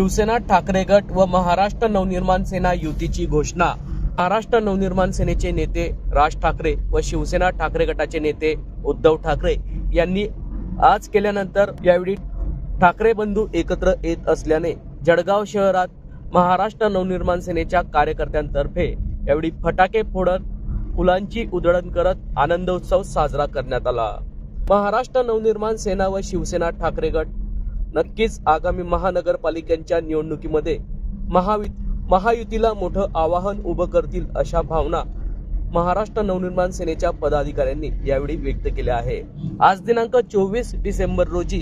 शिवसेना ठाकरे गट व महाराष्ट्र नवनिर्माण सेना युतीची घोषणा। महाराष्ट्र नवनिर्माण सेनेचे नेते राज ठाकरे व शिवसेना ठाकरे गटाचे नेते उद्धव ठाकरे यांनी आज केल्यानंतर यावेळी ठाकरे बंधू एकत्र येत असल्याने जळगाव शहरात महाराष्ट्र नवनिर्माण सेनेच्या कार्यकर्त्यांतर्फे यावेळी फटाके फोडत फुलांची उधळण करत आनंदोत्सव साजरा करण्यात आला। महाराष्ट्र नवनिर्माण सेना व शिवसेना ठाकरे गट नक्कीच आगामी महानगरपालिकांच्या निवडणुकीमध्ये महायुतीला मोठं आवाहन उभं करतील अशा भावना महाराष्ट्र नवनिर्माण सेनेच्या पदाधिकाऱ्यांनी यावेळी व्यक्त केल्या आहे। आज दिनांक 24 डिसेंबर रोजी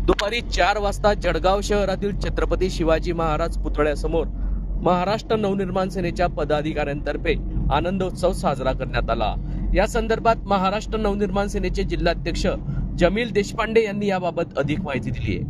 दुपारी 4 वाजता जळगाव शहरातील छत्रपती शिवाजी महाराज पुतळ्यासमोर महाराष्ट्र नवनिर्माण सेनेच्या पदाधिकाऱ्यांतर्फे आनंदोत्सव साजरा करण्यात आला। या संदर्भात महाराष्ट्र नवनिर्माण सेनेचे जिल्हाध्यक्ष जमील देशपांडे यांनी याबाबत अधिक माहिती दिली आहे।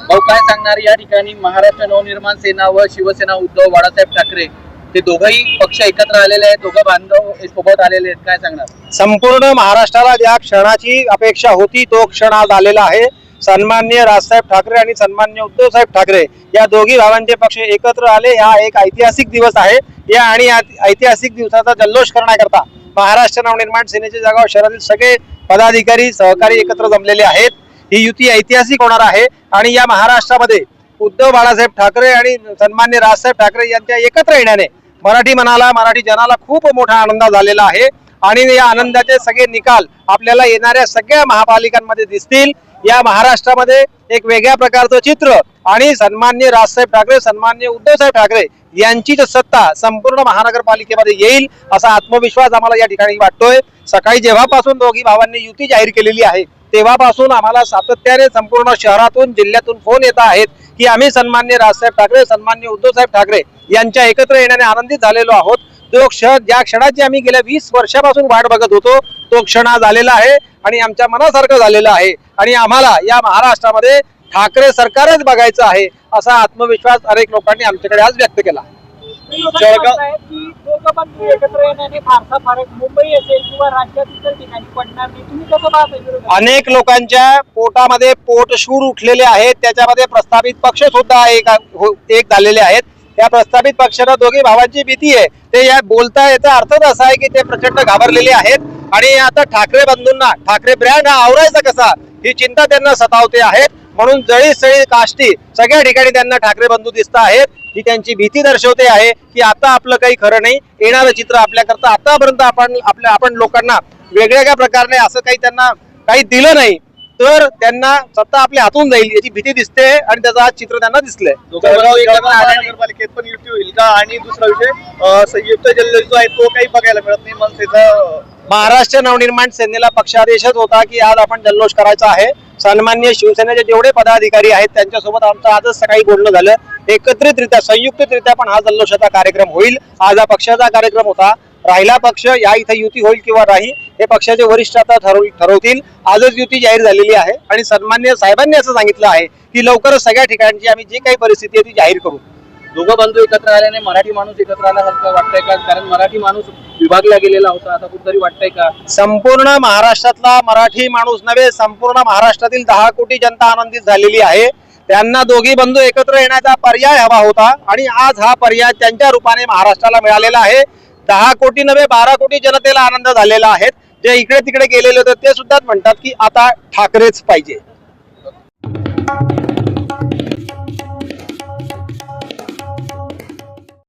भाऊ काय सांगणार, या ठिकाणी महाराष्ट्र नवनिर्माण सेना व शिवसेना उद्धव बाळासाहेब ठाकरे ते दोघंही पक्ष एकत्र आलेले आहेत, दोघं बांधव सोबत आलेले आहेत, काय सांगणार? संपूर्ण महाराष्ट्राला ज्या क्षणाची अपेक्षा होती तो क्षण आज आलेला आहे। सन्माननीय राजसाहेब ठाकरे आणि सन्माननीय उद्धव साहेब ठाकरे या दोघी भावांचे पक्ष एकत्र आले। हा एक ऐतिहासिक दिवस आहे। या आणि ऐतिहासिक दिवसाचा जल्लोष करण्याकरता महाराष्ट्र नवनिर्माण सेनेचे जळगाव शहरातील सगळे पदाधिकारी सहकारी एकत्र जमलेले आहेत। ही युती ऐतिहासिक होणार आहे आणि या महाराष्ट्रामध्ये उद्धव बाळासाहेब ठाकरे आणि सन्माननीय राजसाहेब ठाकरे यांच्या एकत्र येण्याने मराठी मनाला, मराठी जनाला खूप मोठा आनंद झालेला आहे आणि या आनंदाचे सगळे निकाल आपल्याला येणाऱ्या सगळ्या महापालिकांमध्ये दिसतील। या महाराष्ट्रामध्ये एक वेगळ्या प्रकारचं चित्र आणि सन्माननीय राजसाहेब ठाकरे, सन्माननीय उद्धव साहेब ठाकरे यांचीच सत्ता संपूर्ण महानगरपालिकेमध्ये येईल असा आत्मविश्वास आम्हाला या ठिकाणी वाटतोय। सकाळी जेव्हापासून दोघी भावांनी युती जाहीर केलेली आहे तेव्हापासून आम्हाला सातत्याने संपूर्ण शहरातून, जिल्ह्यातून फोन येत आहेत की आम्ही सन्माननीय राजसाहेब ठाकरे, सन्माननीय उद्धव साहेब ठाकरे यांच्या एकत्र येण्याने आनंदित झालेलो आहोत। तो क्षण, ज्या क्षणाची आम्ही गेल्या 20 वर्षापासून वाट बघत होतो, तो क्षण आज आलेला आहे आणि आमच्या मनासारखं झालेलं आहे आणि आम्हाला या महाराष्ट्रामध्ये ठाकरे सरकारच बघायचं आहे असा आत्मविश्वास अनेक लोकांनी आमच्याकडे आज व्यक्त केला। अनेक लोकांच्या पोटामध्ये पोटशूळ उठलेले आहेत, त्याच्यामध्ये प्रस्थापित पक्ष सुद्धा एक झालेले आहेत। या प्रस्थापित पक्षाला दोघी भावांची भीती आहे, ते या बोलता याचा अर्थच असा आहे की ते प्रचंड घाबरलेले आहेत आणि आता ठाकरे बंधूंना, ठाकरे ब्रँड हा आवरायचा कसा ही चिंता त्यांना सतावते आहेत। म्हणून जळी सळी काष्टी सगळ्या ठिकाणी त्यांना ठाकरे बंधू दिसत आहेत। ही त्यांची भीती दर्शवते आहे की आता आपलं काही खरं नाही, येणारं चित्र आपल्याकरता आतापर्यंत आपण लोकांना वेगवेगळ्या प्रकारे असं काही त्यांना काही दिलं नाही तर त्यांना सत्ता आपल्या हातून जाईल याची भीती दिसते आणि त्याचं आज चित्र त्यांना दिसलंय। नगरपालिकेत पण युती होईल का? आणि दुसरा विषय, संयुक्त जल्लोष जो आहे तो काही बघायला मिळत नाही मनसेचा। महाराष्ट्र नवनिर्माण सेनेला पक्षादेशच होता की आज आपण जल्लोष करायचा आहे। सन्माननीय शिवसेनेचे जेवढे पदाधिकारी आहेत त्यांच्यासोबत आमचं आजच सकाळी बोलणं झालं। एकत्रितरित्या, संयुक्तरित्या पण हा जल्लोषाचा कार्यक्रम होईल। आज हा पक्षाचा कार्यक्रम होता। राहिला पक्ष या इथे युती होईल किंवा नाही हे पक्षाचे वरिष्ठ आता ठरवतील। आजच युती जाहीर झालेली आहे आणि सन्माननीय साहेबांनी असं सांगितलं आहे की लवकरच सगळ्या ठिकाणची आम्ही जी काही परिस्थिती आहे ती जाहीर करू। दोघं बंधू एकत्र आल्याने मराठी माणूस एकत्र आल्यासारखं वाटतंय का? कारण मराठी माणूस विभागला गेलेला होता, आता कुठेतरी वाटतंय का संपूर्ण महाराष्ट्रातला मराठी माणूस नव्हे, संपूर्ण महाराष्ट्रातील 10 कोटी जनता आनंदित झालेली आहे। त्यांना दोघी बंधू एकत्र येण्याचा पर्याय हवा होता आणि आज हा पर्याय त्यांच्या रूपाने महाराष्ट्राला मिळालेला आहे। 10 कोटी नव्हे 12 कोटी जनतेला आनंद झालेला आहे। जे इकडे तिकडे गेलेले होते ते सुद्धा म्हणतात की आता ठाकरेच पाहिजे।